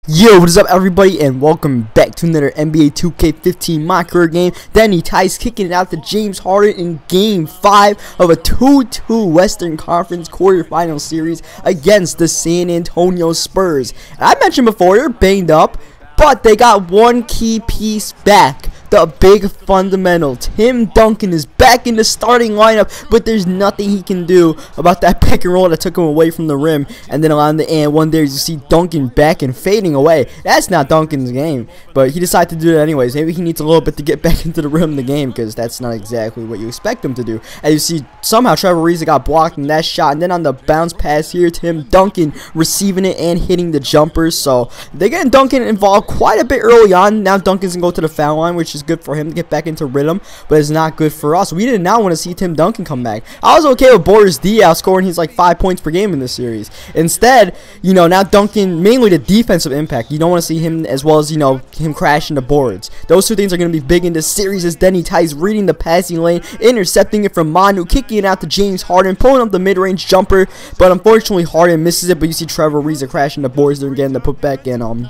Yo, what is up everybody, and welcome back to another NBA 2K15 My Career game. Danny Tice kicking it out to James Harden in Game 5 of a 2-2 Western Conference quarterfinal series against the San Antonio Spurs. And I mentioned before, they're banged up, but they got one key piece back. The big fundamental. Tim Duncan is back in the starting lineup, but there's nothing he can do about that pick and roll that took him away from the rim and then allowing the and one there you see Duncan back and fading away. That's not Duncan's game, but he decided to do it anyways. Maybe he needs a little bit to get back into the rim in the game, because that's not exactly what you expect him to do. As you see, somehow Trevor Ariza got blocked in that shot, and then on the bounce pass here, Tim Duncan receiving it and hitting the jumper. So they're getting Duncan involved quite a bit early on. Now Duncan's gonna go to the foul line, which is good for him to get back into rhythm, but it's not good for us. We did not want to see Tim Duncan come back. I was okay with Boris Diaw scoring his like 5 points per game in this series. Instead, now Duncan, mainly the defensive impact, you don't want to see him as well as, him crashing the boards. Those two things are going to be big in this series, as Danny Tice reading the passing lane, intercepting it from Manu, kicking it out to James Harden, pulling up the mid-range jumper, but unfortunately Harden misses it. But you see Trevor Ariza crashing the boards there, getting the putback, and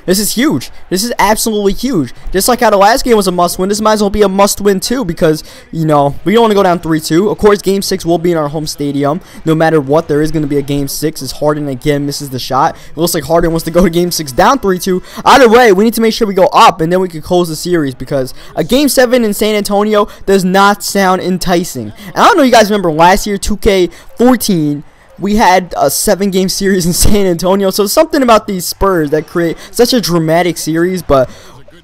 this is huge. This is absolutely huge. Just like how the last game was a must-win, this might as well be a must-win too, because, we don't want to go down 3-2. Of course, Game 6 will be in our home stadium. No matter what, there is going to be a Game 6 as Harden again misses the shot. It looks like Harden wants to go to Game 6 down 3-2. Either way, we need to make sure we go up, and then we can close the series, because a Game 7 in San Antonio does not sound enticing. And I don't know if you guys remember last year, 2K14, we had a 7-game series in San Antonio, so something about these Spurs that create such a dramatic series, but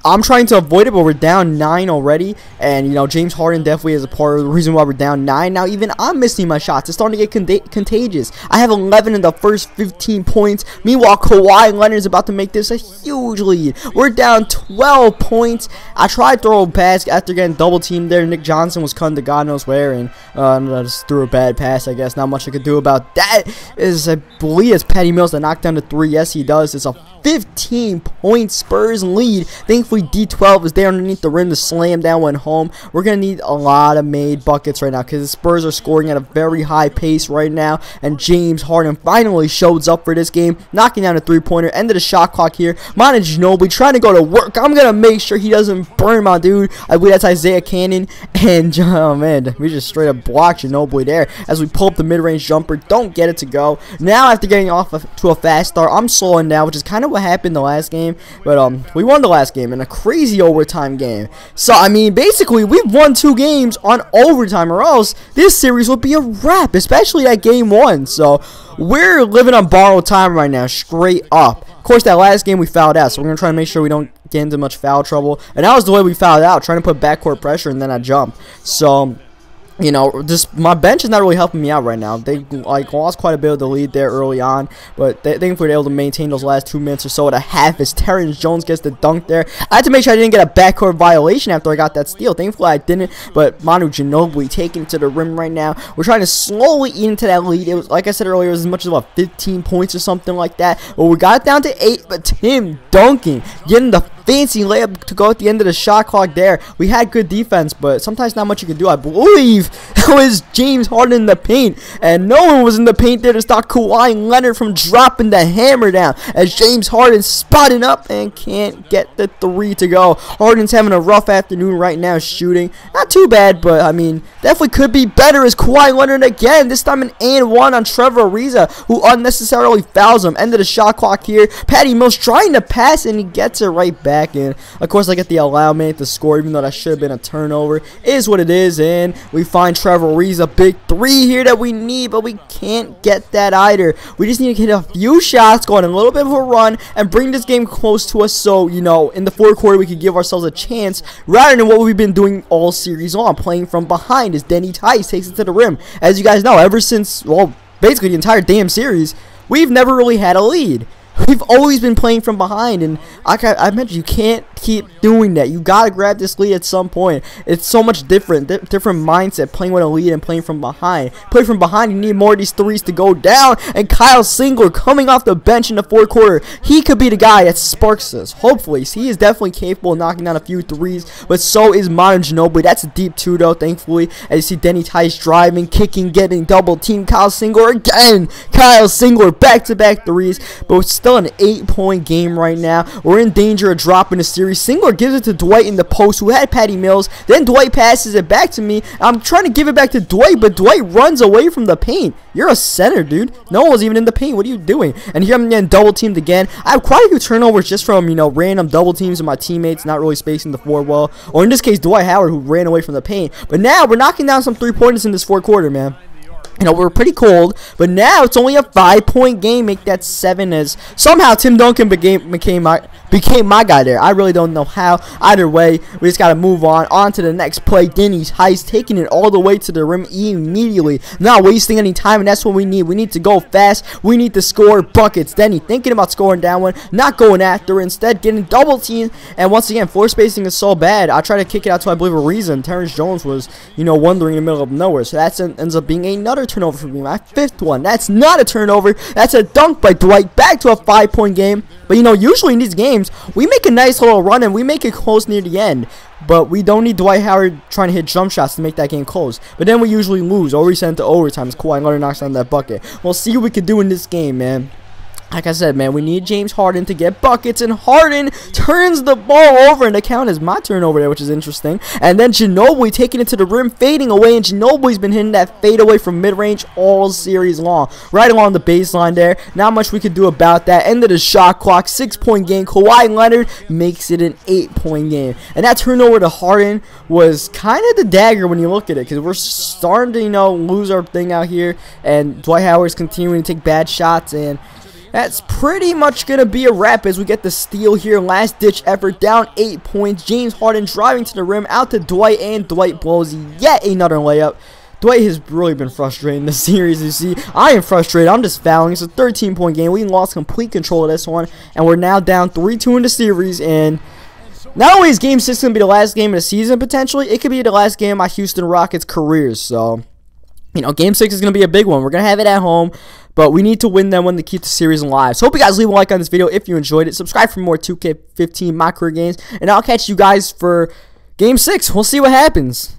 I'm trying to avoid it. But we're down 9 already, and James Harden definitely is a part of the reason why we're down 9. Now even I'm missing my shots. It's starting to get contagious. I have 11 in the first 15 points. Meanwhile, Kawhi Leonard's about to make this a huge lead. We're down 12 points. I tried to throw a pass after getting double teamed there. Nick Johnson was cutting to God knows where, and I just threw a bad pass, I guess. Not much I could do about that. I believe it's Patty Mills that knocked down the 3. Yes, he does. It's a 15-point Spurs lead. Thankfully, D12 is there underneath the rim to slam down one home. We're going to need a lot of made buckets right now, because the Spurs are scoring at a very high pace right now. And James Harden finally shows up for this game, knocking down a 3-pointer. End of the shot clock here. Manu Ginobili trying to go to work. I'm going to make sure he doesn't burn my dude. I believe that's Isaiah Cannon. And, oh man, we just straight up blocked Ginobili there as we pull up the mid-range jumper. Don't get it to go. Now, after getting off to a fast start, I'm slowing down, which is kind of what happened the last game. But we won the last game in a crazy overtime game. So I mean, basically we've won 2 games on overtime, or else this series would be a wrap, especially that game 1. So we're living on borrowed time right now, straight up. Of course, that last game we fouled out, so we're gonna try to make sure we don't get into much foul trouble. And that was the way we fouled out, trying to put backcourt pressure, and then I jumped. So my bench is not really helping me out right now. They lost quite a bit of the lead there early on, but thankfully they're able to maintain those last 2 minutes or so at a half as Terrence Jones gets the dunk there. I had to make sure I didn't get a backcourt violation after I got that steal. Thankfully I didn't, but Manu Ginobili taking it to the rim right now. We're trying to slowly eat into that lead. It was, like I said earlier, it was as much as about 15 points or something like that. But we got it down to 8, but Tim Duncan getting the fancy layup to go at the end of the shot clock there. We had good defense, but sometimes not much you can do. I believe it was James Harden in the paint, and no one was in the paint there to stop Kawhi Leonard from dropping the hammer down, as James Harden spotting up and can't get the 3 to go. Harden's having a rough afternoon right now shooting. Not too bad, but I mean, definitely could be better, as Kawhi Leonard again, this time an and 1 on Trevor Ariza, who unnecessarily fouls him. End of the shot clock here. Patty Mills trying to pass, and he gets it right back. And of course, I get the allow man to score, even though that should have been a turnover. It is what it is, and we find Trevor Ariza a big 3 here that we need, but we can't get that either. We just need to get a few shots, go on a little bit of a run, and bring this game close to us, so in the fourth quarter we could give ourselves a chance, rather than what we've been doing all series long, playing from behind as Danny Tice takes it to the rim. As you guys know, ever since, well, basically the entire damn series, we've never really had a lead. We've always been playing from behind, and like I mentioned, you can't keep doing that. You gotta grab this lead at some point. It's so much different mindset playing with a lead and playing from behind. Play from behind, you need more of these threes to go down. And Kyle Singler coming off the bench in the fourth quarter. He could be the guy that sparks this. Hopefully, he is definitely capable of knocking down a few threes, but so is Manu Ginobili. That's a deep two though, thankfully. As you see Denny Tice driving, kicking, getting double team. Kyle Singler again. Kyle Singler back-to-back threes, but it's still an 8-point game right now. We're in danger of dropping the series. Singler gives it to Dwight in the post, who had Patty Mills. Then Dwight passes it back to me. I'm trying to give it back to Dwight, but Dwight runs away from the paint. You're a center, dude. No one was even in the paint. What are you doing? And here I'm getting double teamed again. I have quite a few turnovers just from, you know, random double teams of my teammates not really spacing the floor well. Or in this case, Dwight Howard, who ran away from the paint. But now we're knocking down some three-pointers in this fourth quarter, man. You know, we're pretty cold, but now it's only a 5-point game. Make that 7 as somehow Tim Duncan became my guy there. I really don't know how. Either way, we just got to move on to the next play. Denny Tice taking it all the way to the rim immediately, not wasting any time, and that's what we need. We need to go fast. We need to score buckets. Denny thinking about scoring down one, not going after it, instead getting double teamed. And once again, floor spacing is so bad. I tried to kick it out to, I believe, Ariza, and Terrence Jones was, you know, wandering in the middle of nowhere. So that ends up being another turnover for me, my 5th one. That's not a turnover. That's a dunk by Dwight. Back to a 5-point game. But you know, usually in these games, we make a nice little run and we make it close near the end. But we don't need Dwight Howard trying to hit jump shots to make that game close. But then we usually lose, or we send it to overtime. It's Kawhi Leonard knocks down that bucket. We'll see what we can do in this game, man. Like I said, man, we need James Harden to get buckets, and Harden turns the ball over, and the count is my turnover there, which is interesting. And then Ginobili taking it to the rim, fading away, and Ginobili's been hitting that fade away from mid-range all series long. Right along the baseline there. Not much we could do about that. End of the shot clock, 6-point game. Kawhi Leonard makes it an 8-point game. And that turnover to Harden was kind of the dagger when you look at it, because we're starting to, you know, lose our thing out here, and Dwight Howard's continuing to take bad shots, and that's pretty much going to be a wrap as we get the steal here. Last ditch effort, down 8 points. James Harden driving to the rim, out to Dwight, and Dwight blows yet another layup. Dwight has really been frustrating this series, you see. I am frustrated. I'm just fouling. It's a 13-point game. We lost complete control of this one, and we're now down 3-2 in the series. And not only is Game 6 going to be the last game of the season, potentially, it could be the last game of my Houston Rockets careers. So, you know, Game 6 is going to be a big one. We're going to have it at home, but we need to win that one to keep the series alive. So hope you guys leave a like on this video if you enjoyed it. Subscribe for more 2K15 My Career games, and I'll catch you guys for Game 6. We'll see what happens.